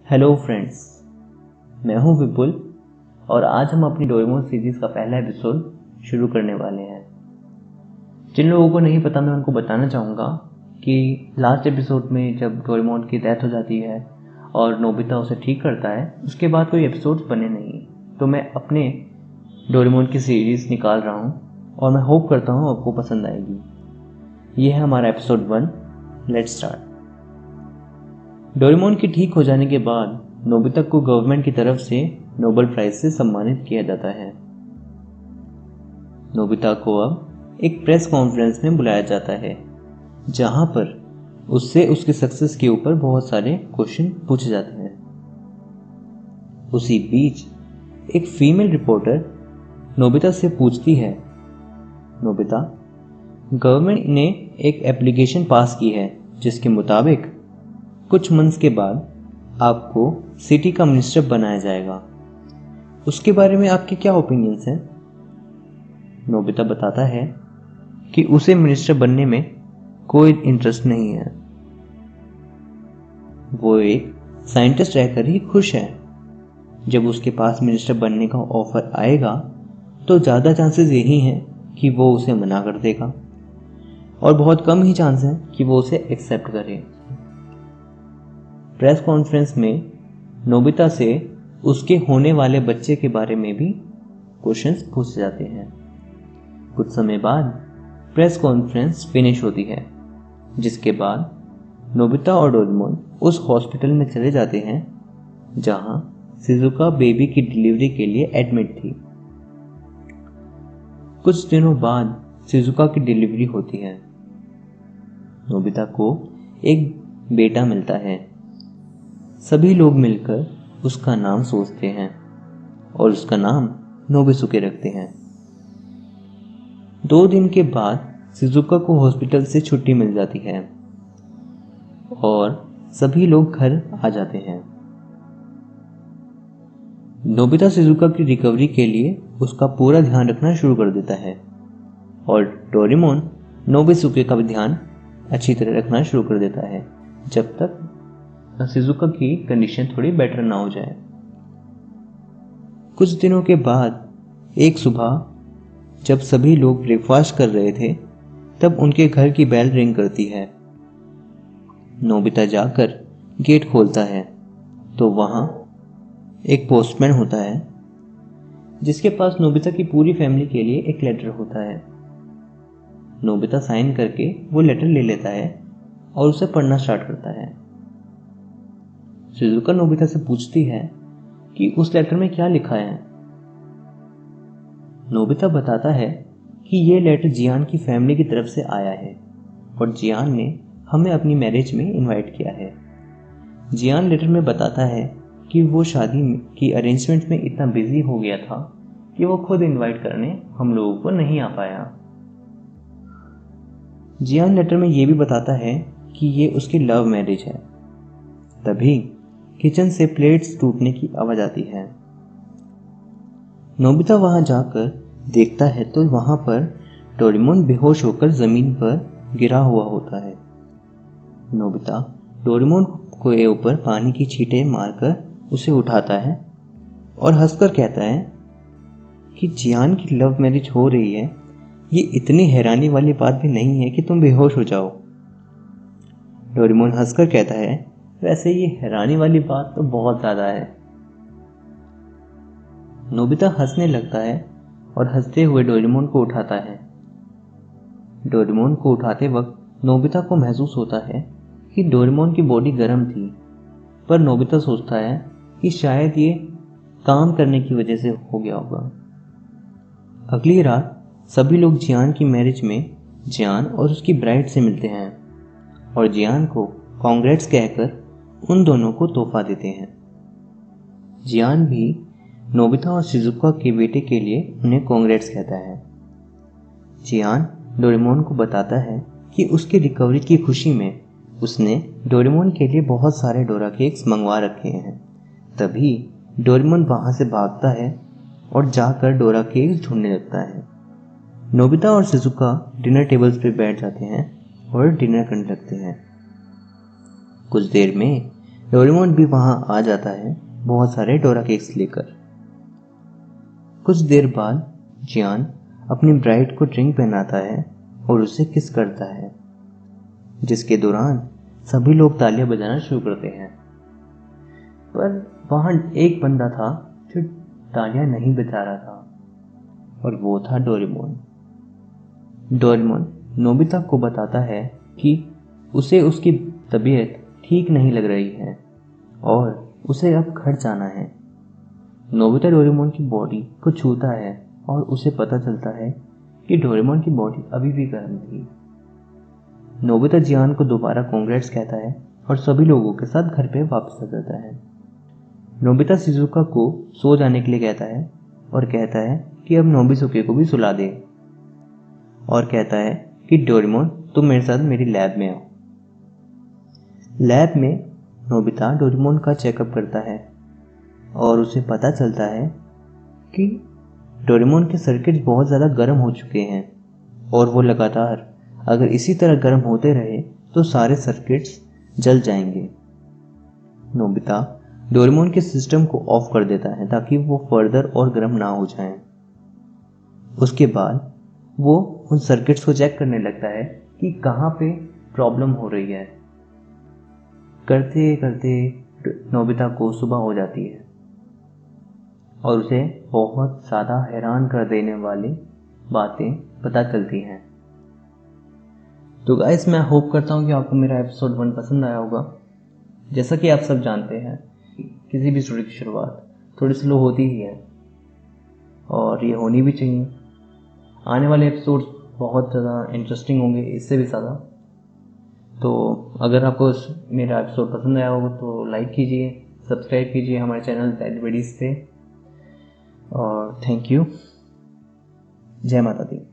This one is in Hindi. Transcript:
हेलो फ्रेंड्स, मैं हूं विपुल और आज हम अपनी डोरेमोन सीरीज़ का पहला एपिसोड शुरू करने वाले हैं। जिन लोगों को नहीं पता मैं उनको बताना चाहूँगा कि लास्ट एपिसोड में जब डोरेमोन की डेथ हो जाती है और नोबिता उसे ठीक करता है, उसके बाद कोई एपिसोड्स बने नहीं। तो मैं अपने डोरेमोन की सीरीज़ निकाल रहा हूँ और मैं होप करता हूँ आपको पसंद आएगी। ये है हमारा एपिसोड 1। Let's start. डोरेमोन के ठीक हो जाने के बाद नोबिता को गवर्नमेंट की तरफ से नोबेल प्राइज से सम्मानित किया जाता है। नोबिता को अब एक प्रेस कॉन्फ्रेंस में बुलाया जाता है जहां पर उससे उसके सक्सेस के ऊपर बहुत सारे क्वेश्चन पूछे जाते हैं। उसी बीच एक फीमेल रिपोर्टर नोबिता से पूछती है, नोबिता, गवर्नमेंट ने एक एप्लीकेशन पास की है जिसके मुताबिक कुछ मंथ्स के बाद आपको सिटी का मिनिस्टर बनाया जाएगा। उसके बारे में आपके क्या ओपिनियंस हैं? नोबिता बताता है कि उसे मिनिस्टर बनने में कोई इंटरेस्ट नहीं है। वो एक साइंटिस्ट रहकर ही खुश है। जब उसके पास मिनिस्टर बनने का ऑफर आएगा तो ज़्यादा चांसेस यही हैं कि वो उसे मना कर देगा और बहुत कम ही चांस हैं कि वो उसे एक्सेप्ट करे। प्रेस कॉन्फ्रेंस में नोबिता से उसके होने वाले बच्चे के बारे में भी क्वेश्चंस पूछे जाते हैं। कुछ समय बाद प्रेस कॉन्फ्रेंस फिनिश होती है, जिसके बाद नोबिता और डोरेमोन उस हॉस्पिटल में चले जाते हैं जहां शिजुका बेबी की डिलीवरी के लिए एडमिट थी। कुछ दिनों बाद शिजुका की डिलीवरी होती है। नोबिता को एक बेटा मिलता है। सभी लोग मिलकर उसका नाम सोचते हैं और उसका नाम नोबिसुके रखते हैं। 2 दिन के बाद शिजुका को हॉस्पिटल से छुट्टी मिल जाती है और सभी लोग घर आ जाते हैं। नोबिता शिजुका की रिकवरी के लिए उसका पूरा ध्यान रखना शुरू कर देता है और डोरेमोन नोबिसुके का भी ध्यान अच्छी तरह रखना शुरू कर देता है जब तक शिजुका की कंडीशन थोड़ी बेटर ना हो जाए। कुछ दिनों के बाद एक सुबह जब सभी लोग ब्रेकफास्ट कर रहे थे तब उनके घर की बेल रिंग करती है। नोबिता जाकर गेट खोलता है तो वहां एक पोस्टमैन होता है जिसके पास नोबिता की पूरी फैमिली के लिए एक लेटर होता है। नोबिता साइन करके वो लेटर ले लेता है और उसे पढ़ना स्टार्ट करता है। शिजुका नोबिता से पूछती है कि उस लेटर में क्या लिखा है। नोबिता बताता है कि ये लेटर जियान की फैमिली की तरफ से आया है और जियान ने हमें अपनी मैरिज में इनवाइट किया है। जियान लेटर में बताता है कि वो शादी की अरेंजमेंट में इतना बिजी हो गया था कि वो खुद इनवाइट करने हम लोगों को नहीं आ पाया। जियान लेटर में ये भी बताता है कि ये उसकी लव मैरिज है। तभी किचन से प्लेट्स टूटने की आवाज आती है। नोबिता वहां जाकर देखता है तो वहां पर डोरेमोन बेहोश होकर जमीन पर गिरा हुआ होता है। नोबिता डोरेमोन के ऊपर पानी की छींटे मारकर उसे उठाता है और हंसकर कहता है कि जियान की लव मैरिज हो रही है, ये इतनी हैरानी वाली बात भी नहीं है कि तुम बेहोश हो जाओ। डोरेमोन हंसकर कहता है, वैसे ये हैरानी वाली बात तो बहुत ज्यादा है। नोबिता हंसने लगता है और हंसते हुए डोरेमोन को उठाता है। डोरेमोन को उठाते वक्त नोबिता को महसूस होता है कि डोरेमोन की बॉडी गर्म थी, पर नोबिता सोचता है कि शायद ये काम करने की वजह से हो गया होगा। अगली रात सभी लोग जियान की मैरिज में जियान और उसकी ब्राइड से मिलते हैं और जियान को कांग्रेट्स कहकर उन दोनों को तोहफा देते हैं। जियान भी नोबिता और शिजुका के बेटे के लिए उन्हें कांग्रेट्स कहता है। जियान डोरेमोन को बताता है कि उसकी रिकवरी की खुशी में उसने डोरेमोन के लिए बहुत सारे डोरा केक्स मंगवा रखे हैं। तभी डोरेमोन वहां से भागता है और जाकर डोरा केक्स ढूंढने लगता है। नोबिता और शिजुका डिनर टेबल्स पर बैठ जाते हैं और डिनर करने लगते हैं। कुछ देर में डोरेमोन भी वहां आ जाता है बहुत सारे डोरा केक्स लेकर। कुछ देर बाद जियान अपनी ब्राइड को ड्रिंक पहनाता है और उसे किस करता है, जिसके दौरान सभी लोग तालियां बजाना शुरू करते हैं। पर वहां एक बंदा था जो तालियां नहीं बजा रहा था, और वो था डोरेमोन। डोरेमोन नोबिता को बताता है कि उसे उसकी तबीयत ठीक नहीं लग रही है और उसे अब घर जाना है। नोबिता डोरेमोन की बॉडी को छूता है और उसे पता चलता है कि डोरेमोन की बॉडी अभी भी गर्म थी। नोबिता जियान को दोबारा कांग्रेट्स कहता है और सभी लोगों के साथ घर पे वापस आ जाता है। नोबिता शिजुका को सो जाने के लिए कहता है और कहता है कि अब नोबिसुके को भी सुला दे, और कहता है कि डोरेमोन तुम मेरे साथ मेरी लैब में आओ। लैब में नोबिता डोरेमोन का चेकअप करता है और उसे पता चलता है कि डोरेमोन के सर्किट्स बहुत ज़्यादा गर्म हो चुके हैं और वो लगातार अगर इसी तरह गर्म होते रहे तो सारे सर्किट्स जल जाएंगे। नोबिता डोरेमोन के सिस्टम को ऑफ कर देता है ताकि वो फर्दर और गर्म ना हो जाएं। उसके बाद वो उन सर्किट्स को चेक करने लगता है कि कहाँ पे प्रॉब्लम हो रही है। करते करते नोबिता को सुबह हो जाती है और उसे बहुत ज़्यादा हैरान कर देने वाली बातें पता चलती हैं। तो गाइस, मैं होप करता हूँ कि आपको मेरा एपिसोड 1 पसंद आया होगा। जैसा कि आप सब जानते हैं, किसी भी स्टोरी की शुरुआत थोड़ी स्लो होती ही है और ये होनी भी चाहिए। आने वाले एपिसोड्स बहुत ज़्यादा इंटरेस्टिंग होंगे, इससे भी ज़्यादा। तो अगर आपको मेरा एपिसोड पसंद आया होगा तो लाइक कीजिए, सब्सक्राइब कीजिए हमारे चैनल दैट वेडीज पे, और थैंक यू। जय माता दी।